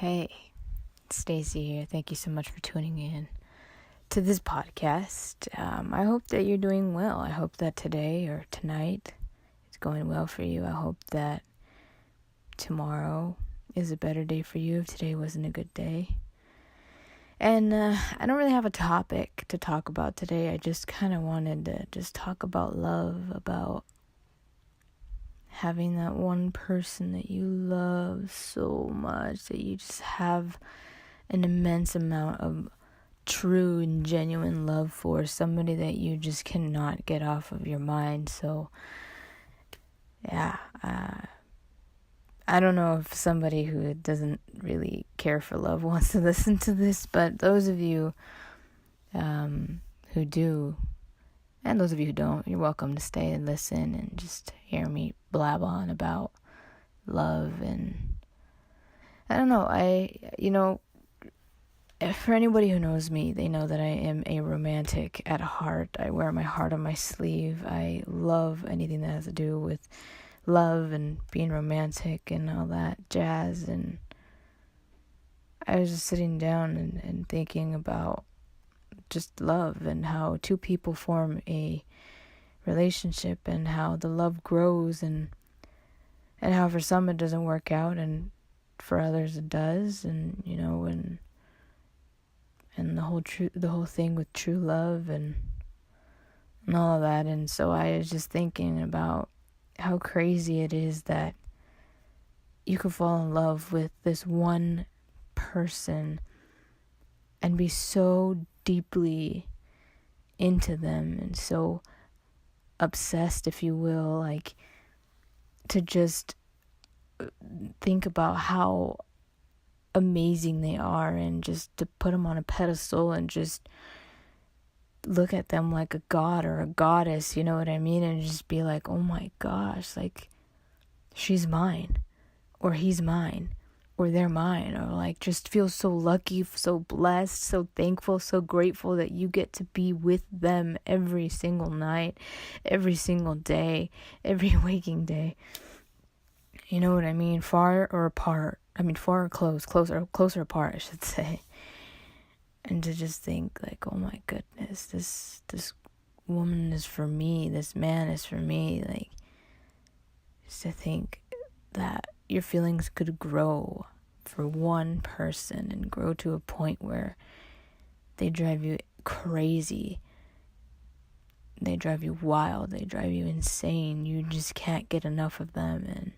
Hey, it's Stacy here. Thank you so much for tuning in to this podcast. I hope that you're doing well. I hope that today or tonight is going well for you. I hope that tomorrow is a better day for you if today wasn't a good day. And I don't really have a topic to talk about today. I just kind of wanted to just talk about love, about having that one person that you love so much that you just have an immense amount of true and genuine love for, somebody that you just cannot get off of your mind. So yeah, I don't know if somebody who doesn't really care for love wants to listen to this, but those of you who do, and those of you who don't, you're welcome to stay and listen and just hear me blab on about love. And I don't know, for anybody who knows me, they know that I am a romantic at heart. I wear my heart on my sleeve. I love anything that has to do with love and being romantic and all that jazz. And I was just sitting down and thinking about just love and how two people form a relationship and how the love grows and how for some it doesn't work out and for others it does, and and the whole thing with true love and all of that. And so I was just thinking about how crazy it is that you could fall in love with this one person and be so deeply into them and so obsessed, if you will, like to just think about how amazing they are and just to put them on a pedestal and just look at them like a god or a goddess, you know what I mean? And just be like, oh my gosh, like she's mine or he's mine or they're mine, or like just feel so lucky, so blessed, so thankful, so grateful that you get to be with them every single night, every single day, every waking day. You know what I mean? Far or apart. I mean, far or closer apart, I should say. And to just think like, oh my goodness, this woman is for me, this man is for me. Like, just to think that your feelings could grow for one person and grow to a point where they drive you crazy. They drive you wild. They drive you insane. You just can't get enough of them, and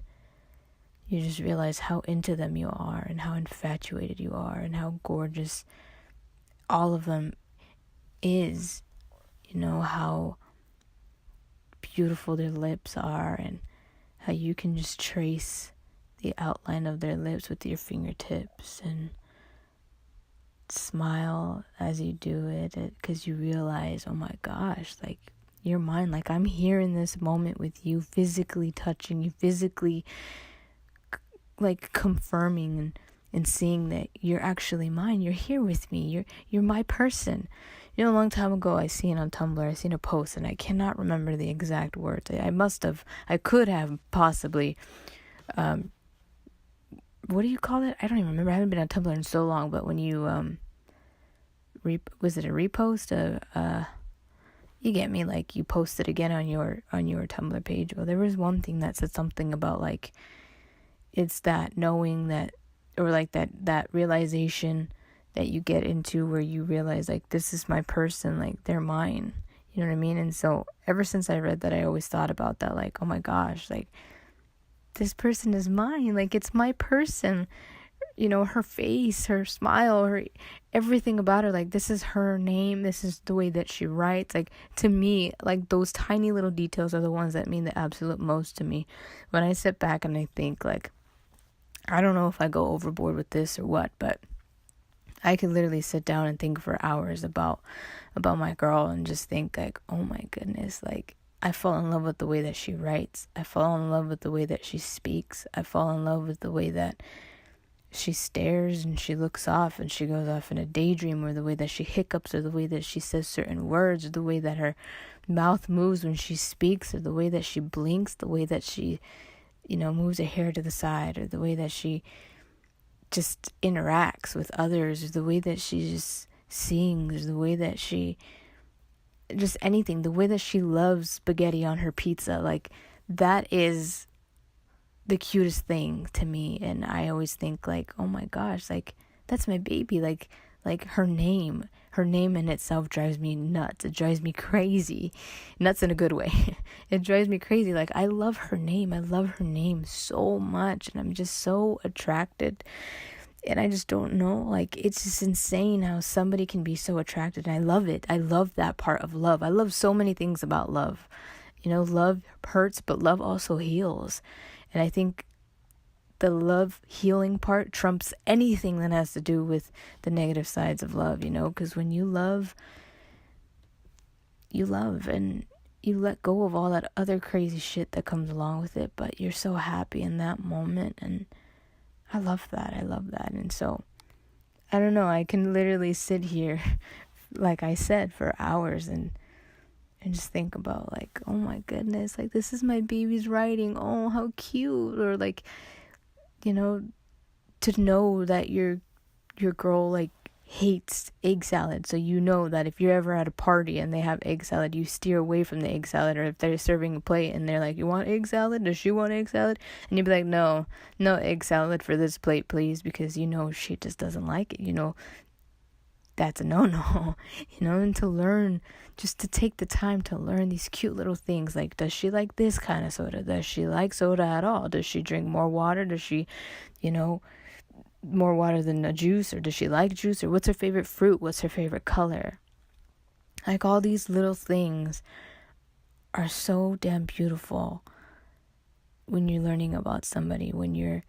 you just realize how into them you are and how infatuated you are and how gorgeous all of them is. How beautiful their lips are and how you can just trace the outline of their lips with your fingertips and smile as you do it, because you realize, oh my gosh, like you're mine. Like I'm here in this moment with you, physically touching you, physically like confirming and seeing that you're actually mine. You're here with me. You're my person. A long time ago, I seen on Tumblr, I seen a post, and I cannot remember the exact words. I could have possibly, what do you call it? I don't even remember. I haven't been on Tumblr in so long, but when you, was it a repost? You get me, like you post it again on your Tumblr page. Well, there was one thing that said something about like, it's that knowing that, or like that realization that you get into where you realize like, this is my person, like they're mine. You know what I mean? And so ever since I read that, I always thought about that, like, oh my gosh, like this person is mine. Like it's my person, her face, her smile, her everything about her. Like this is her name. This is the way that she writes. Like to me, like those tiny little details are the ones that mean the absolute most to me. When I sit back and I think like, I don't know if I go overboard with this or what, but I could literally sit down and think for hours about my girl and just think like, oh my goodness, like I fall in love with the way that she writes. I fall in love with the way that she speaks. I fall in love with the way that she stares and she looks off and she goes off in a daydream, or the way that she hiccups, or the way that she says certain words, or the way that her mouth moves when she speaks, or the way that she blinks, the way that she moves her hair to the side, or the way that she just interacts with others, the way that she just sings, the way that she, just anything, the way that she loves spaghetti on her pizza, like, that is the cutest thing to me. And I always think, like, oh my gosh, like, that's my baby. Like her name in itself drives me nuts. It drives me crazy. Nuts in a good way. It drives me crazy. Like, I love her name. I love her name so much, and I'm just so attracted. And I just don't know, like, it's just insane how somebody can be so attracted. And I love it. I love that part of love. I love so many things about love. Love hurts, but love also heals. And I think the love healing part trumps anything that has to do with the negative sides of love, because when you love, and you let go of all that other crazy shit that comes along with it, but you're so happy in that moment. And I love that. And so, I don't know, I can literally sit here, like I said, for hours and just think about, like, oh my goodness, like, this is my baby's writing. Oh, how cute. Or, like, to know that your girl, like, hates egg salad. So that if you're ever at a party and they have egg salad, you steer away from the egg salad. Or if they're serving a plate and they're like, you want egg salad? Does she want egg salad? And you'd be like, no egg salad for this plate, please, because she just doesn't like it. That's a no-no. And to learn, just to take the time to learn these cute little things, like, does she like this kind of soda? Does she like soda at all? Does she drink more water? Does she, more water than a juice? Or does she like juice? Or what's her favorite fruit? What's her favorite color? Like, all these little things are so damn beautiful when you're learning about somebody, when you're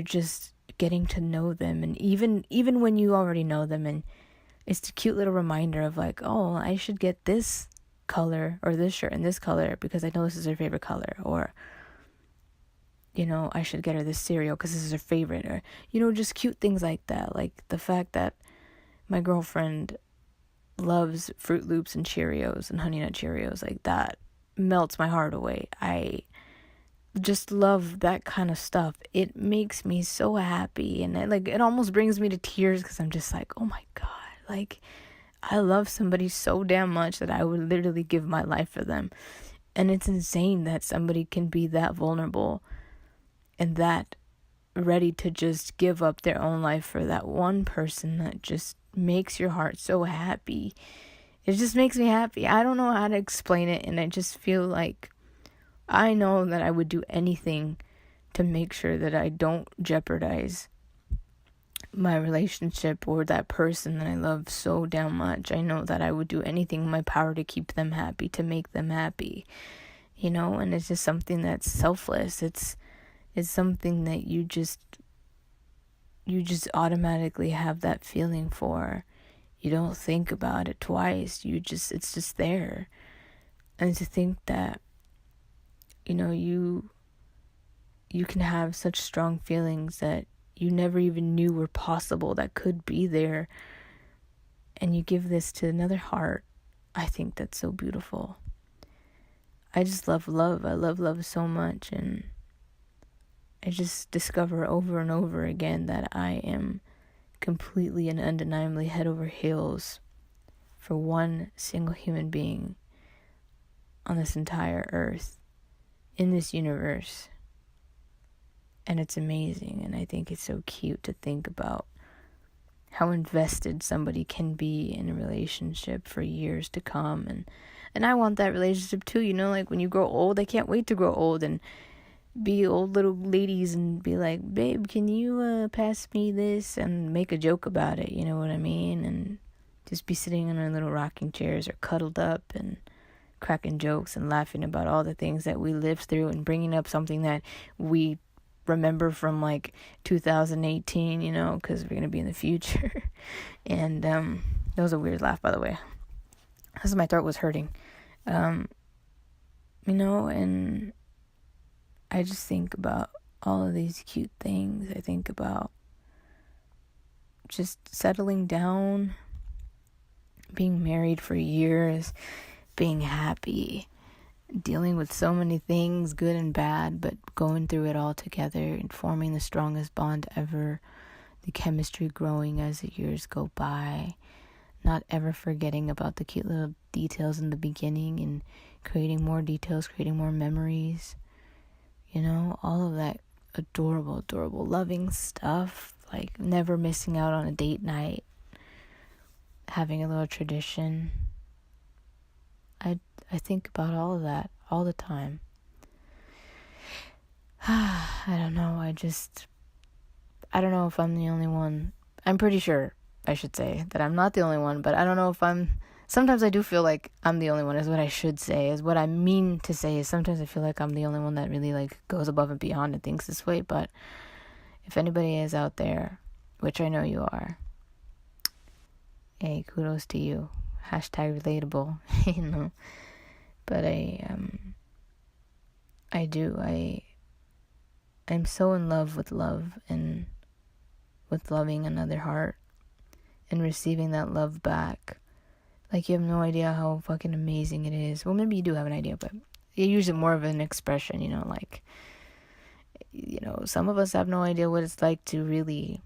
just getting to know them. And even when you already know them, and it's a cute little reminder of, like, oh, I should get this color or this shirt in this color because I know this is her favorite color. Or I should get her this cereal because this is her favorite. Or just cute things like that. Like the fact that my girlfriend loves Fruit Loops and Cheerios and Honey Nut Cheerios, like, that melts my heart away. I just love that kind of stuff. It makes me so happy, and it almost brings me to tears, because I'm just like, oh my god, like, I love somebody so damn much that I would literally give my life for them. And it's insane that somebody can be that vulnerable and that ready to just give up their own life for that one person that just makes your heart so happy. It just makes me happy. I don't know how to explain it, and I just feel like I know that I would do anything to make sure that I don't jeopardize my relationship or that person that I love so damn much. I know that I would do anything in my power to keep them happy, to make them happy, and it's just something that's selfless. It's something that you just automatically have that feeling for. You don't think about it twice. It's just there. And to think that, you can have such strong feelings that you never even knew were possible, that could be there, and you give this to another heart. I think that's so beautiful. I just love love. I love love so much, and I just discover over and over again that I am completely and undeniably head over heels for one single human being on this entire earth, in this universe. And it's amazing, and I think it's so cute to think about how invested somebody can be in a relationship for years to come. And I want that relationship too, like, when you grow old, I can't wait to grow old and be old little ladies and be like, babe, can you pass me this, and make a joke about it, you know what I mean? And just be sitting in our little rocking chairs or cuddled up and cracking jokes and laughing about all the things that we lived through, and bringing up something that we remember from, like, 2018, because we're going to be in the future. And that was a weird laugh, by the way, because my throat was hurting. And I just think about all of these cute things. I think about just settling down, being married for years, being happy, dealing with so many things, good and bad, but going through it all together and forming the strongest bond ever, the chemistry growing as the years go by, not ever forgetting about the cute little details in the beginning and creating more details, creating more memories, all of that adorable, loving stuff, like never missing out on a date night, having a little tradition. I think about all of that all the time. I don't know. I don't know if I'm the only one. I'm pretty sure, I should say, that I'm not the only one, but I don't know if sometimes I do feel like I'm the only one is what I should say, is what I mean to say, is sometimes I feel like I'm the only one that really goes above and beyond and thinks this way. But if anybody is out there, which I know you are, hey, kudos to you. Hashtag relatable, But I'm so in love with love and with loving another heart and receiving that love back. Like, you have no idea how fucking amazing it is. Well, maybe you do have an idea, but you use it more of an expression, some of us have no idea what it's like to really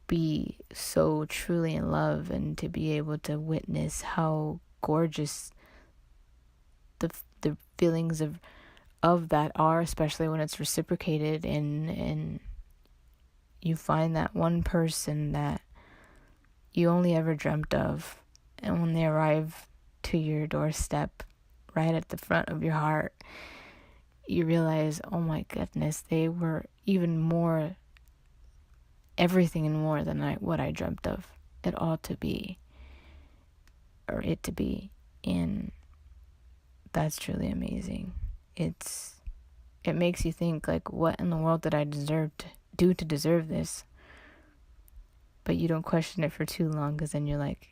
be so truly in love and to be able to witness how gorgeous the feelings of that are, especially when it's reciprocated and you find that one person that you only ever dreamt of, and when they arrive to your doorstep right at the front of your heart, you realize, oh my goodness, they were even more, everything and more than what I dreamt of it to be. And that's truly amazing. It makes you think, what in the world did I do to deserve this? But you don't question it for too long, because then you're like,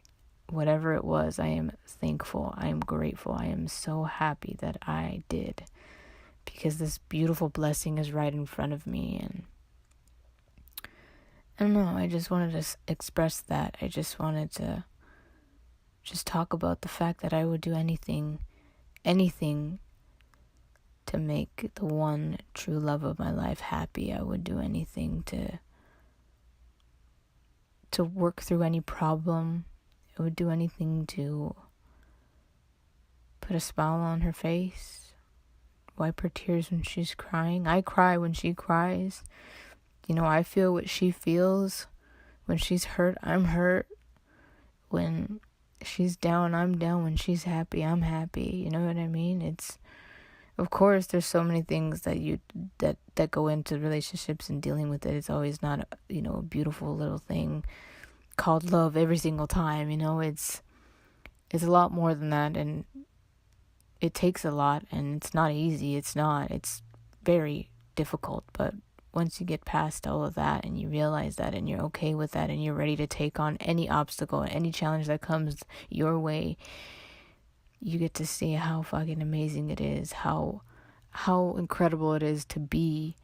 whatever it was, I am thankful, I am grateful, I am so happy that I did, because this beautiful blessing is right in front of me. And I don't know, I just wanted to express that. I just wanted to just talk about the fact that I would do anything to make the one true love of my life happy. I would do anything to work through any problem. I would do anything to put a smile on her face, wipe her tears when she's crying. I cry when she cries. I feel what she feels. When she's hurt, I'm hurt. When she's down, I'm down. When she's happy, I'm happy. You know what I mean? Of course, there's so many things that go into relationships and dealing with it. It's always not a beautiful little thing called love every single time. It's a lot more than that, and it takes a lot, and it's not easy. It's very difficult. But once you get past all of that and you realize that and you're okay with that and you're ready to take on any obstacle, any challenge that comes your way, you get to see how fucking amazing it is, how incredible it is to be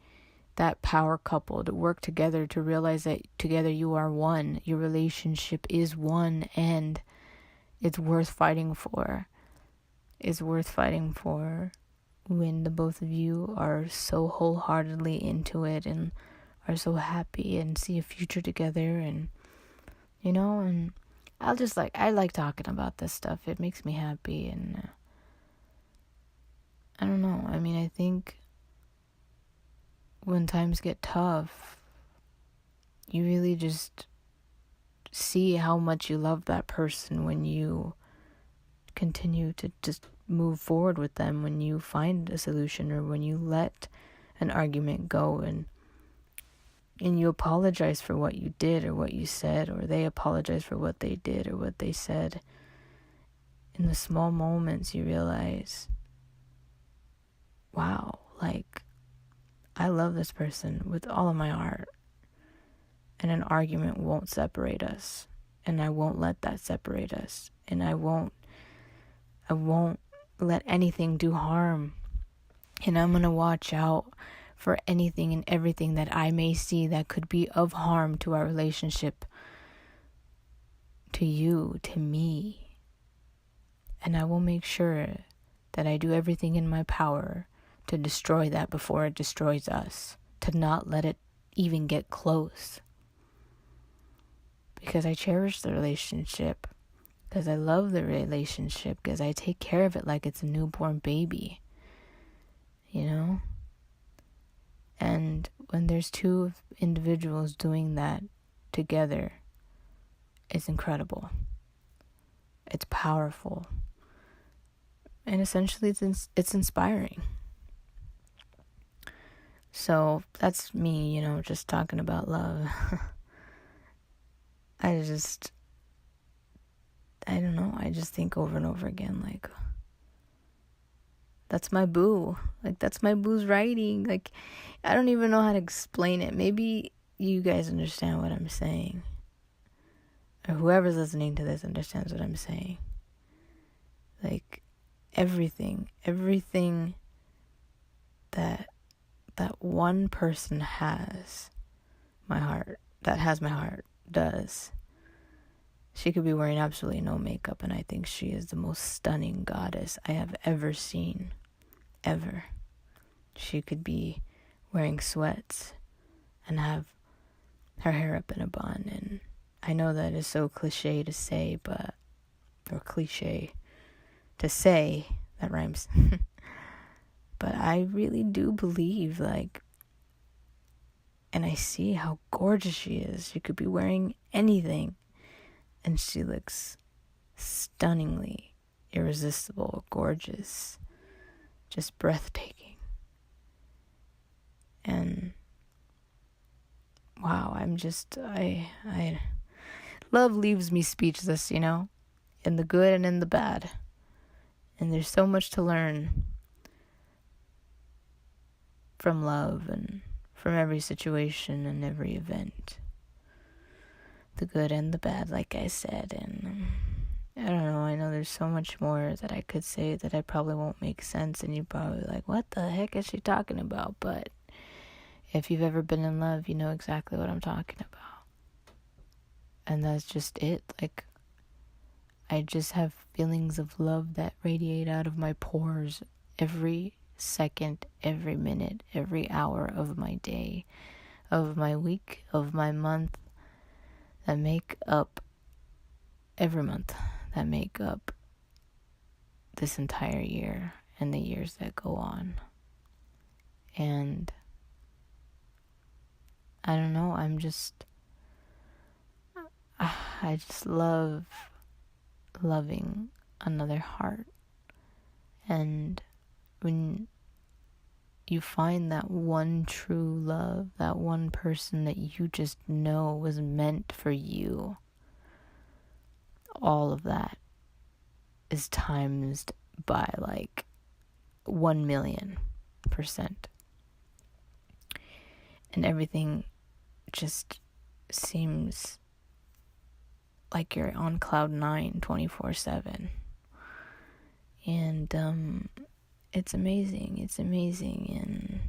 that power couple, to work together, to realize that together you are one, your relationship is one, and it's worth fighting for. It's worth fighting for when the both of you are so wholeheartedly into it and are so happy and see a future together. And and I like talking about this stuff. It makes me happy. And I don't know, I think when times get tough, you really just see how much you love that person when you continue to just move forward with them, when you find a solution, or when you let an argument go and you apologize for what you did or what you said, or they apologize for what they did or what they said. In the small moments, you realize, wow, I love this person with all of my heart, and an argument won't separate us, and I won't let that separate us, and I won't let anything do harm, and I'm going to watch out for anything and everything that I may see that could be of harm to our relationship, to you, to me, and I will make sure that I do everything in my power to destroy that before it destroys us, to not let it even get close. Because I cherish the relationship, because I love the relationship, because I take care of it like it's a newborn baby, you know? And when there's two individuals doing that together, it's incredible. It's powerful. And essentially it's inspiring. So that's me, you know, just talking about love. I don't know, I just think over and over again, like, that's my boo. Like, that's my boo's writing. Like, I don't even know how to explain it. Maybe you guys understand what I'm saying. Or whoever's listening to this understands what I'm saying. Like, everything that one person has my heart does. She could be wearing absolutely no makeup, and I think she is the most stunning goddess I have ever seen. Ever. She could be wearing sweats and have her hair up in a bun, and I know that is so cliche to say, that rhymes. But I really do believe, like, and I see how gorgeous she is. She could be wearing anything, and she looks stunningly irresistible, gorgeous, just breathtaking. And wow, I love leaves me speechless, you know, in the good and in the bad. And there's so much to learn from love and from every situation and every event. The good and the bad, like I said. And I don't know, I know there's so much more that I could say that I probably won't make sense, and you're probably like, what the heck is she talking about? But if you've ever been in love, you know exactly what I'm talking about. And that's just it. Like, I just have feelings of love that radiate out of my pores every second, every minute, every hour of my day, of my week, of my month, that make up every month, that make up this entire year and the years that go on. And I don't know, I just love loving another heart. And when you find that one true love, that one person that you just know was meant for you, all of that is times by like 1,000,000%. And everything just seems like you're on cloud 9 24/7. And it's amazing. And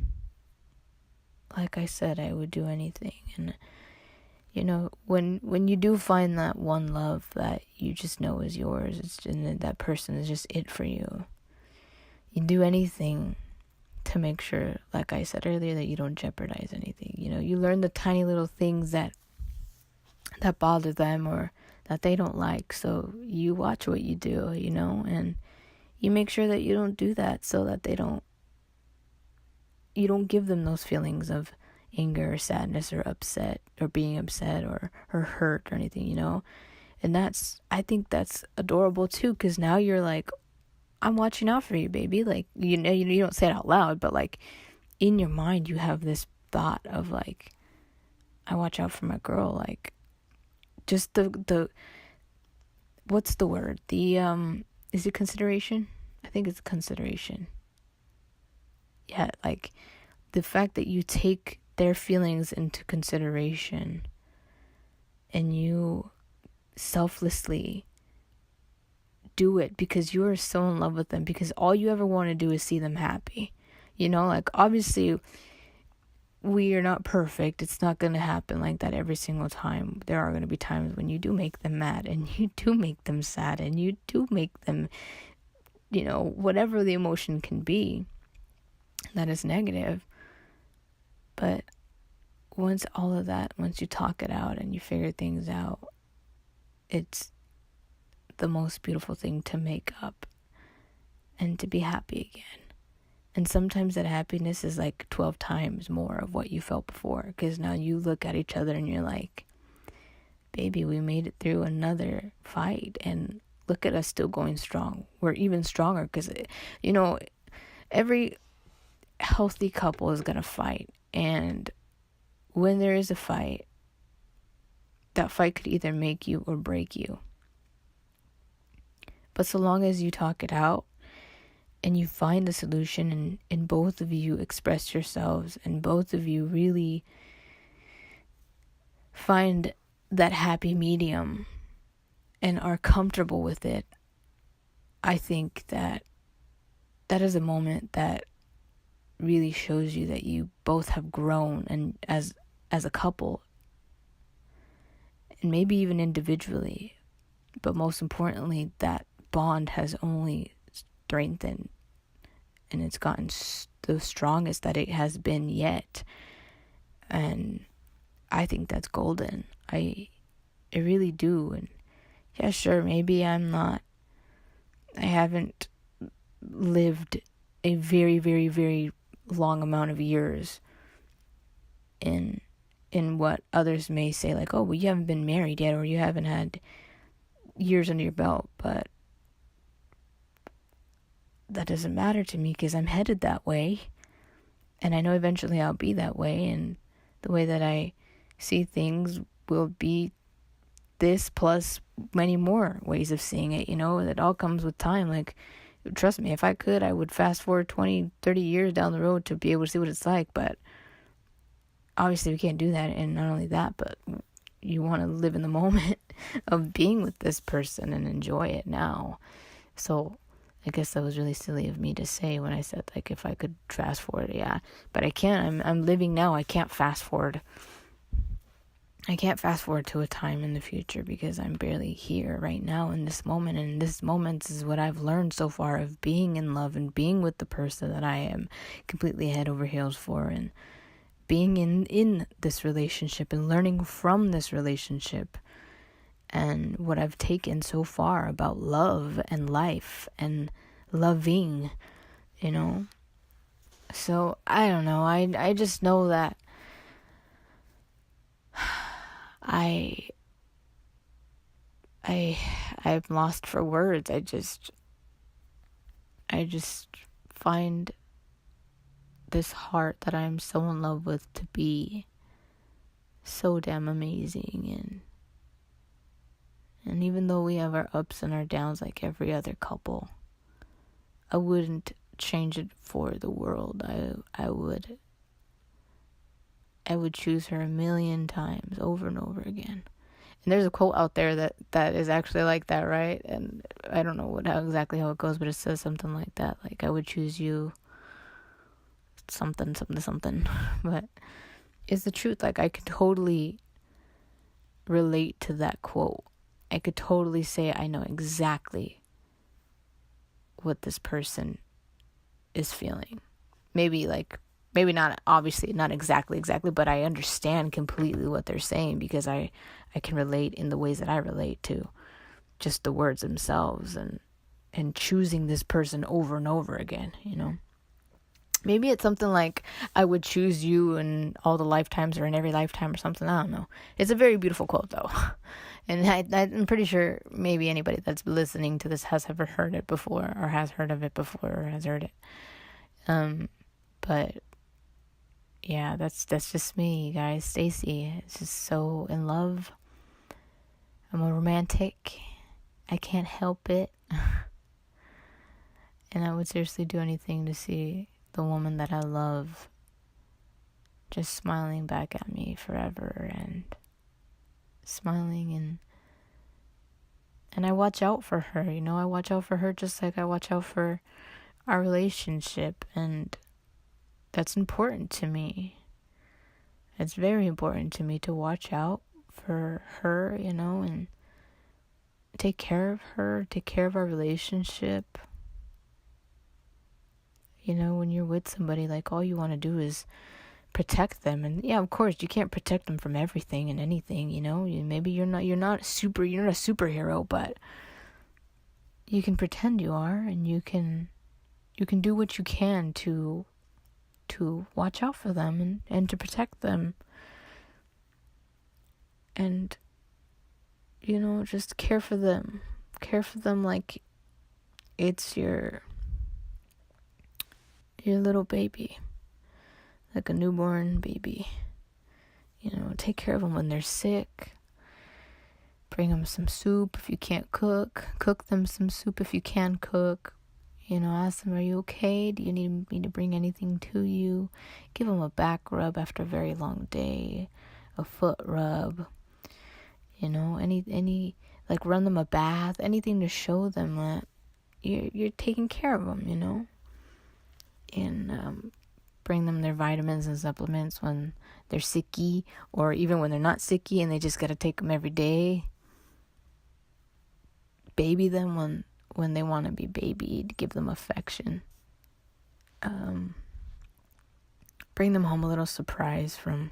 like I said, I would do anything. And you know, when you do find that one love that you just know is yours, and that person is just it for you, you do anything to make sure, like I said earlier, that you don't jeopardize anything. You know, you learn the tiny little things that bother them or that they don't like, so you watch what you do, you know, and you make sure that you don't do that, so that you don't give them those feelings of anger or sadness or upset or being upset or hurt or anything, you know. And I think that's adorable too, because now you're like, I'm watching out for you, baby. Like, you know, you don't say it out loud, but like in your mind you have this thought of like, I watch out for my girl. Like, just the what's the word? Is it consideration? I think it's consideration. Yeah, like the fact that you take their feelings into consideration and you selflessly do it because you are so in love with them, because all you ever want to do is see them happy. You know, like, obviously we are not perfect. It's not going to happen like that every single time. There are going to be times when you do make them mad, and you do make them sad, and you do make them whatever the emotion can be that is negative. But once you talk it out and you figure things out, it's the most beautiful thing to make up and to be happy again. And sometimes that happiness is like 12 times more of what you felt before, because now you look at each other and you're like, baby, we made it through another fight, and look at us still going strong. We're even stronger because, every healthy couple is going to fight. And when there is a fight, that fight could either make you or break you. But so long as you talk it out and you find the solution, and both of you express yourselves, and both of you really find that happy medium and are comfortable with it, I think that is a moment that really shows you that you both have grown, and as a couple, and maybe even individually, but most importantly, that bond has only strengthened, and it's gotten the strongest that it has been yet. And I think that's golden. I really do. And yeah, sure, maybe I haven't lived a very, very, very long amount of years in what others may say, like, oh, well, you haven't been married yet, or you haven't had years under your belt. But that doesn't matter to me, because I'm headed that way, and I know eventually I'll be that way, and the way that I see things will be this plus many more ways of seeing it. It all comes with time. Like, trust me, if I could, I would fast forward 20, 30 years down the road to be able to see what it's like, but obviously we can't do that. And not only that, but you want to live in the moment of being with this person and enjoy it now. So I guess that was really silly of me to say when I said, like, if I could fast forward. Yeah, but I can't. I'm living now. I can't fast forward. I can't fast forward to a time in the future, because I'm barely here right now in this moment. And this moment is what I've learned so far of being in love and being with the person that I am completely head over heels for, and being in this relationship and learning from this relationship, and what I've taken so far about love and life and loving, So I don't know. I just know that I'm lost for words. I just find this heart that I'm so in love with to be so damn amazing, and even though we have our ups and our downs like every other couple, I wouldn't change it for the world. I would choose her a million times over and over again. And there's a quote out there that is actually like that, right? And I don't know exactly how it goes, but it says something like that. Like, I would choose you something. But it's the truth. Like, I could totally relate to that quote. I could totally say I know exactly what this person is feeling. Maybe not, obviously not exactly, but I understand completely what they're saying, because I can relate in the ways that I relate to just the words themselves, and choosing this person over and over again, Maybe it's something like, I would choose you in all the lifetimes, or in every lifetime, or something. I don't know. It's a very beautiful quote, though. And I'm pretty sure maybe anybody that's listening to this has ever heard it before, or has heard of it before, or has heard it. But yeah, that's just me, guys. Stacy. It's just so in love. I'm a romantic. I can't help it. And I would seriously do anything to see the woman that I love just smiling back at me forever, and smiling, and I watch out for her. I watch out for her just like I watch out for our relationship, and that's important to me. It's very important to me to watch out for her, and take care of her, take care of our relationship. when you're with somebody, like, all you want to do is protect them. And yeah, of course, you can't protect them from everything and anything, maybe you're not a superhero, but you can pretend you are, and you can do what you can to watch out for them and to protect them. And, just care for them. Care for them like it's your little baby. Like a newborn baby. Take care of them when they're sick. Bring them some soup if you can't cook. Cook them some soup if you can cook. Ask them, are you okay? Do you need me to bring anything to you? Give them a back rub after a very long day. A foot rub. Any like run them a bath. Anything to show them that you're taking care of them, And bring them their vitamins and supplements when they're sicky, or even when they're not sicky and they just got to take them every day. Baby them when they want to be babied. Give them affection. Bring them home a little surprise from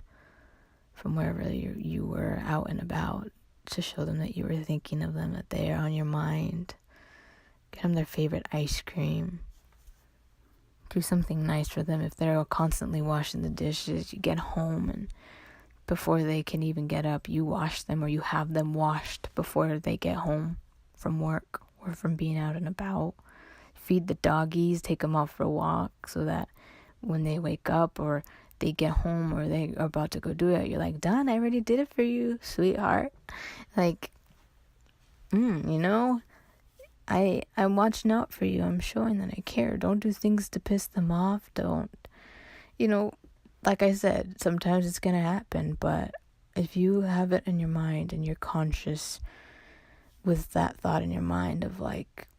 wherever you were out and about, to show them that you were thinking of them, that they are on your mind. Get them their favorite ice cream. Do something nice for them. If they're constantly washing the dishes, you get home and before they can even get up, you wash them, or you have them washed before they get home from work or from being out and about. Feed the doggies, take them out for a walk, so that when they wake up or they get home or they are about to go do it, you're like, done, I already did it for you, sweetheart. Like, I'm watching out for you. I'm showing that I care. Don't do things to piss them off. Don't, like I said, sometimes it's going to happen, but if you have it in your mind and you're conscious with that thought in your mind of like,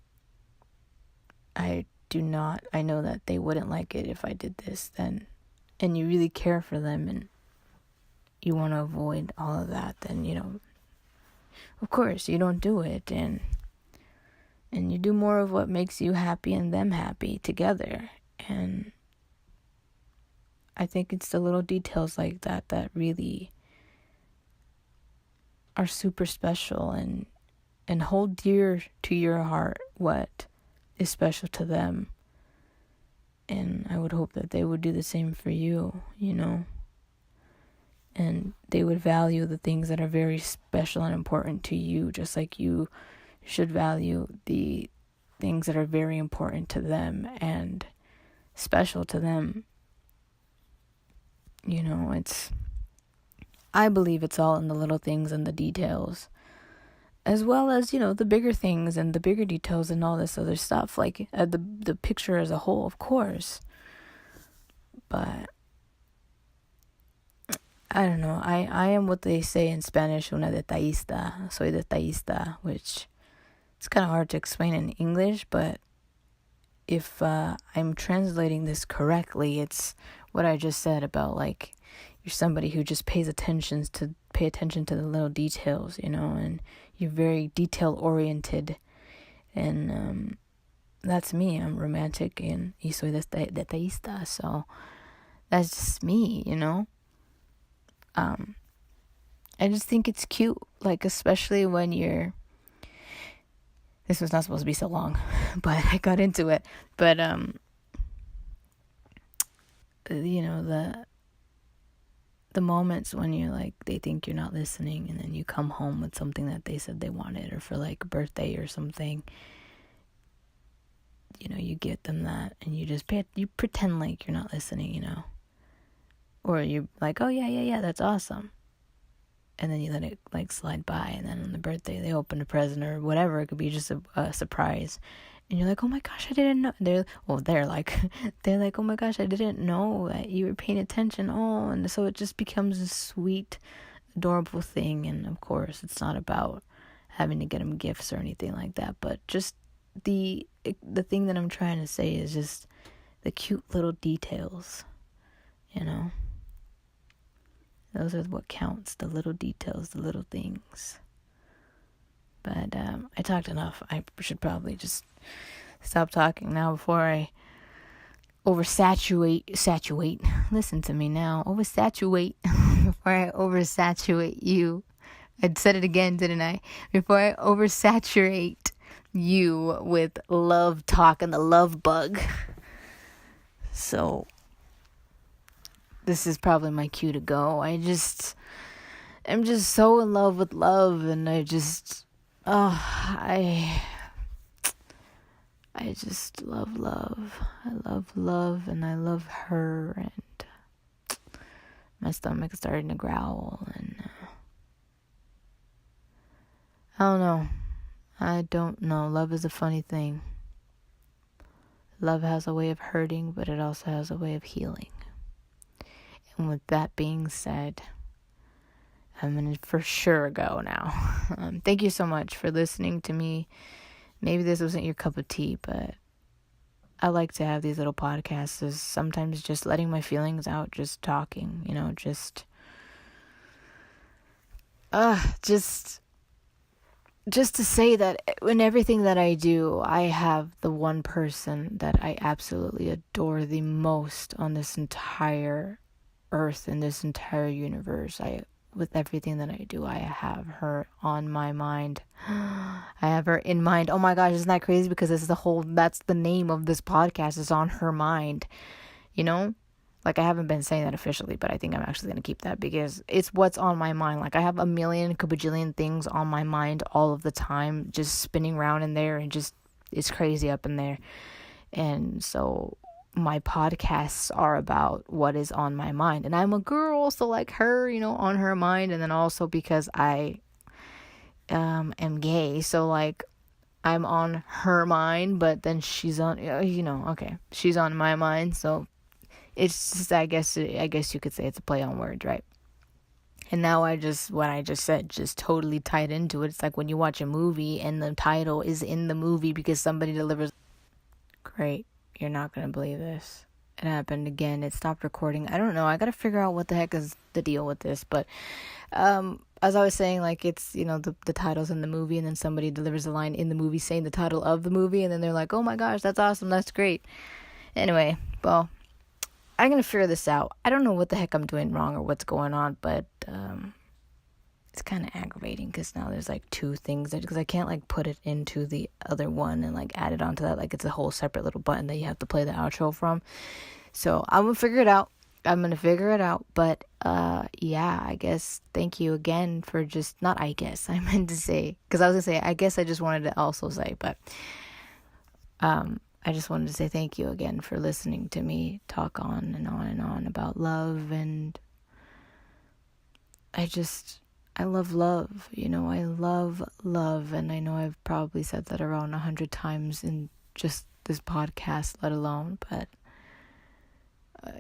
I know that they wouldn't like it if I did this, then, and you really care for them and you want to avoid all of that, then, of course you don't do it, and you do more of what makes you happy and them happy together. And I think it's the little details like that that really are super special and hold dear to your heart what is special to them. And I would hope that they would do the same for you, and they would value the things that are very special and important to you, just like you should value the things that are very important to them and special to them. I believe it's all in the little things and the details, as well as, the bigger things and the bigger details and all this other stuff, like the picture as a whole, of course. But I don't know. I am what they say in Spanish, una detallista. Soy detallista, which it's kind of hard to explain in English, but if I'm translating this correctly, it's what I just said about, like, you're somebody who just pay attention to the little details, and you're very detail oriented, and that's me. I'm romantic and y soy detallista, so that's just me, I just think it's cute, like, especially when this was not supposed to be so long, but I got into it. But the moments when you're like, they think you're not listening, and then you come home with something that they said they wanted, or for like a birthday or something, you get them that, and you pretend like you're not listening, or you're like, oh yeah, that's awesome, and then you let it like slide by, and then on the birthday they open a present or whatever. It could be just a surprise, and you're like, oh my gosh, I didn't know. They're like, oh my gosh, I didn't know that you were paying attention. Oh, and so it just becomes a sweet, adorable thing. And of course, it's not about having to get them gifts or anything like that, but just the thing that I'm trying to say is just the cute little details, Those are what counts, the little details, the little things. But I talked enough. I should probably just stop talking now before I listen to me now, oversaturate, before I oversaturate you. I said it again, didn't I? Before I oversaturate you with love talk and the love bug. So, this is probably my cue to go. I'm just so in love with love, and I just love love. I love love, and I love her, and my stomach is starting to growl, and I don't know. Love is a funny thing. Love has a way of hurting, but it also has a way of healing. And with that being said, I'm going to for sure go now. Thank you so much for listening to me. Maybe this wasn't your cup of tea, but I like to have these little podcasts. Is sometimes just letting my feelings out, just talking, just to say that in everything that I do, I have the one person that I absolutely adore the most on this entire earth, in this entire universe. With everything that I do, I have her on my mind. I have her in mind. Oh my gosh, isn't that crazy? Because that's the name of this podcast, is On Her Mind. Like, I haven't been saying that officially, but I think I'm actually going to keep that, because it's what's on my mind. Like, I have a million, kabajillion things on my mind all of the time, just spinning around in there, and just, it's crazy up in there. And so my podcasts are about what is on my mind. And I'm a girl, so like her, on her mind. And then also because I am gay, so like I'm on her mind, but then she's on, okay, she's on my mind. So it's just, I guess you could say it's a play on words, right? And now what I just said just totally tied into it. It's like when you watch a movie and the title is in the movie because somebody delivers. Great. You're not going to believe this. It happened again. It stopped recording. I don't know. I got to figure out what the heck is the deal with this. But as I was saying, like, it's, the title's in the movie, and then somebody delivers a line in the movie saying the title of the movie, and then they're like, oh my gosh, that's awesome. That's great. Anyway, well, I'm going to figure this out. I don't know what the heck I'm doing wrong or what's going on, but it's kind of aggravating because now there's like two things, because I can't like put it into the other one and like add it onto that. Like, it's a whole separate little button that you have to play the outro from. So I'm going to figure it out. But yeah, I guess thank you again for just, not I guess, I meant to say, because I was going to say, I guess I just wanted to also say, but I just wanted to say thank you again for listening to me talk on and on and on about love. And I love love, I love love. And I know I've probably said that around 100 times in just this podcast, let alone, but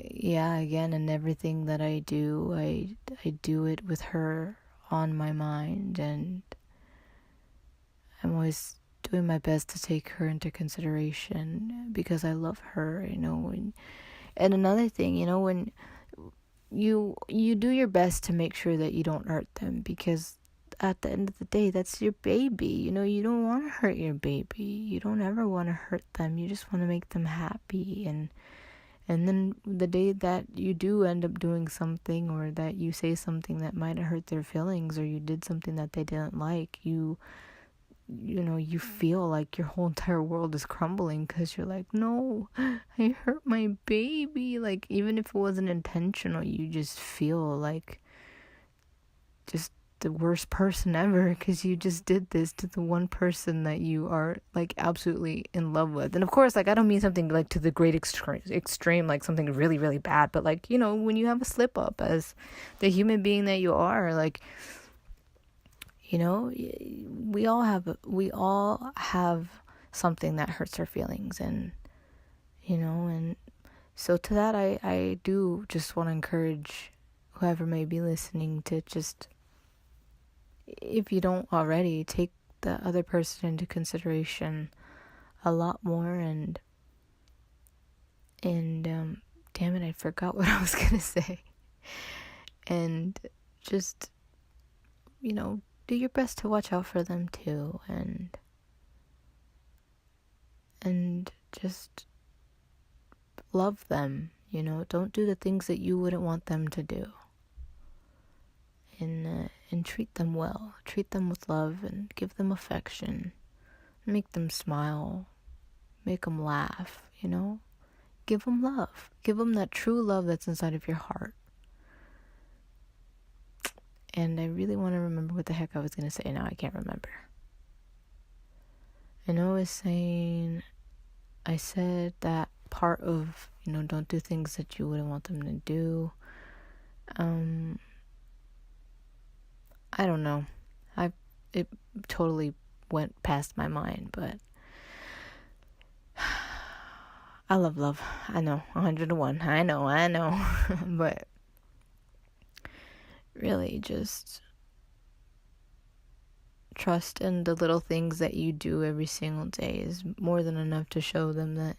yeah, again, in everything that I do, I do it with her on my mind, and I'm always doing my best to take her into consideration because I love her, and another thing, when you do your best to make sure that you don't hurt them, because at the end of the day, that's your baby. You don't want to hurt your baby. You don't ever want to hurt them. You just want to make them happy. And then the day that you do end up doing something, or that you say something that might hurt their feelings, or you did something that they didn't like, you feel like your whole entire world is crumbling, because you're like, no, I hurt my baby. Like, even if it wasn't intentional, you just feel like just the worst person ever, because you just did this to the one person that you are like absolutely in love with. And of course, like, I don't mean something like to the great extreme, like something really, really bad, but like, when you have a slip up as the human being that you are, like, we all have something that hurts our feelings, and and so to that, I do just want to encourage whoever may be listening to just, if you don't already, take the other person into consideration a lot more. And damn it, I forgot what I was gonna say. And just, do your best to watch out for them too, and just love them, don't do the things that you wouldn't want them to do. And treat them well. Treat them with love and give them affection. Make them smile. Make them laugh, Give them love. Give them that true love that's inside of your heart. And I really want to remember what the heck I was going to say. Now I can't remember. I know I said that part of, don't do things that you wouldn't want them to do. I don't know. It totally went past my mind, but I love love. I know, 101. I know. But really just trust in the little things that you do every single day is more than enough to show them that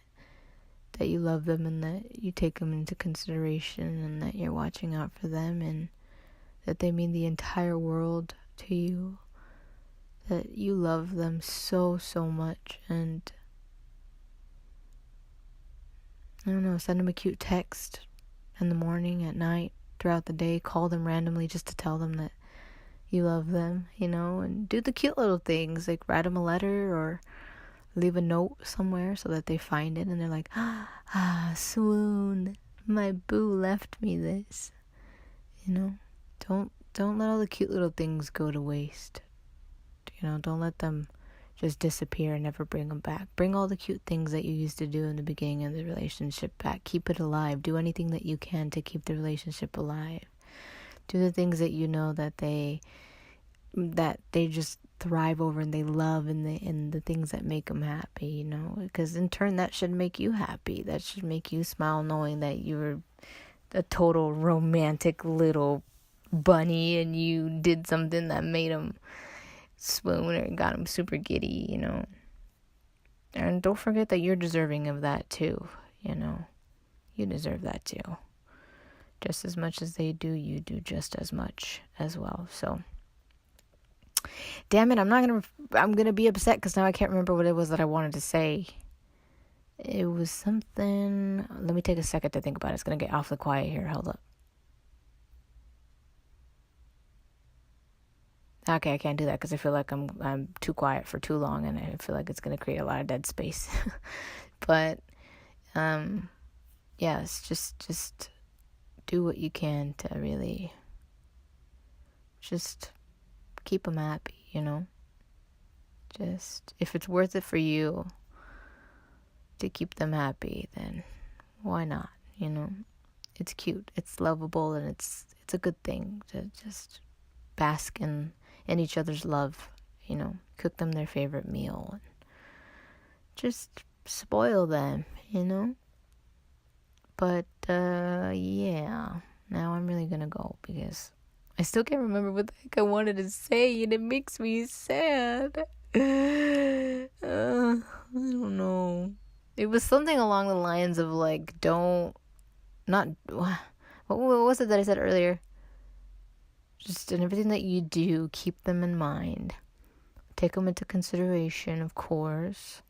you love them and that you take them into consideration and that you're watching out for them and that they mean the entire world to you, that you love them so, so much. And I don't know, send them a cute text in the morning, at night, throughout the day. Call them randomly just to tell them that you love them, and do the cute little things, like write them a letter or leave a note somewhere so that they find it and they're like, swoon, my boo left me this. Don't let all the cute little things go to waste. Don't let them just disappear and never bring them back. Bring all the cute things that you used to do in the beginning of the relationship back. Keep it alive. Do anything that you can to keep the relationship alive. Do the things that that they just thrive over and they love and the things that make them happy, because in turn that should make you happy. That should make you smile knowing that you're a total romantic little bunny and you did something that made them swoon or got them super giddy, And don't forget that you're deserving of that too, You deserve that too. Just as much as they do, you do just as much as well. So, damn it, I'm gonna be upset because now I can't remember what it was that I wanted to say. It was something. Let me take a second to think about it. It's gonna get awfully quiet here. Hold up. Okay, I can't do that because I feel like I'm too quiet for too long, and I feel like it's gonna create a lot of dead space. But, yes, just do what you can to really just keep them happy, Just, if it's worth it for you to keep them happy, then why not, It's cute, it's lovable, and it's a good thing to just bask in each other's love, Cook them their favorite meal and just spoil them, But, yeah, now I'm really gonna go because I still can't remember what the heck I wanted to say, and it makes me sad. I don't know. It was something along the lines of, like, what was it that I said earlier? Just in everything that you do, keep them in mind. Take them into consideration, of course.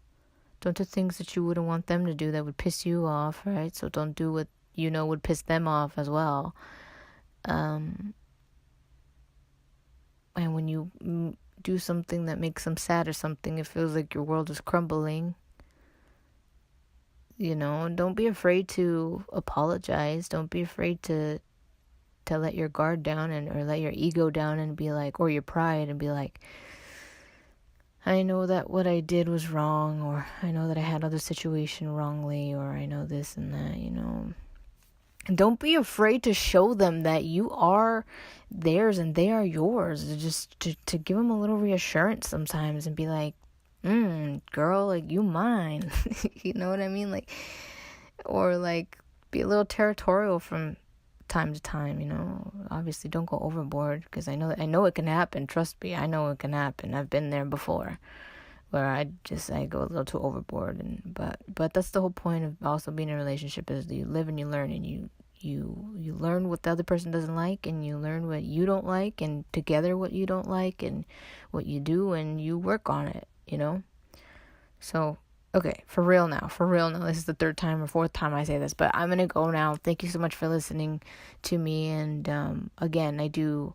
Don't do things that you wouldn't want them to do that would piss you off, right? So don't do what would piss them off as well. And when you do something that makes them sad or something, it feels like your world is crumbling. Don't be afraid to apologize. Don't be afraid to let your guard down or let your ego down and be like, or your pride and be like, I know that what I did was wrong, or I know that I handled the situation wrongly, or I know this and that, And don't be afraid to show them that you are theirs and they are yours. Just to give them a little reassurance sometimes and be like, girl, like, you mine. You know what I mean? Like, or like be a little territorial from time to time, Obviously don't go overboard because I know it can happen. Trust me, I know it can happen. I've been there before where I go a little too overboard, but that's the whole point of also being in a relationship is that you live and you learn, and you learn what the other person doesn't like, and you learn what you don't like, and together what you don't like and what you do, and you work on it, So Okay, for real now. This is the third time or fourth time I say this, but I'm going to go now. Thank you so much for listening to me. And again, I do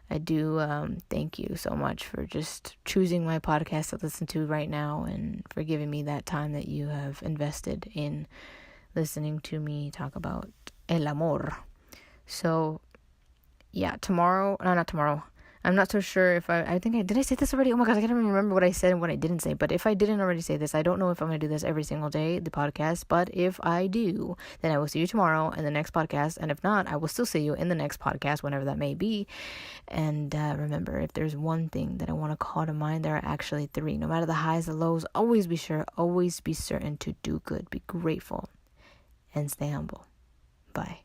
thank you so much for just choosing my podcast to listen to right now and for giving me that time that you have invested in listening to me talk about el amor. So, yeah, not tomorrow. I'm not so sure if did I say this already? Oh my gosh, I can't even remember what I said and what I didn't say. But if I didn't already say this, I don't know if I'm going to do this every single day, the podcast. But if I do, then I will see you tomorrow in the next podcast. And if not, I will still see you in the next podcast, whenever that may be. And remember, if there's one thing that I want to call to mind, there are actually three. No matter the highs, the lows, always be certain to do good, be grateful, and stay humble. Bye.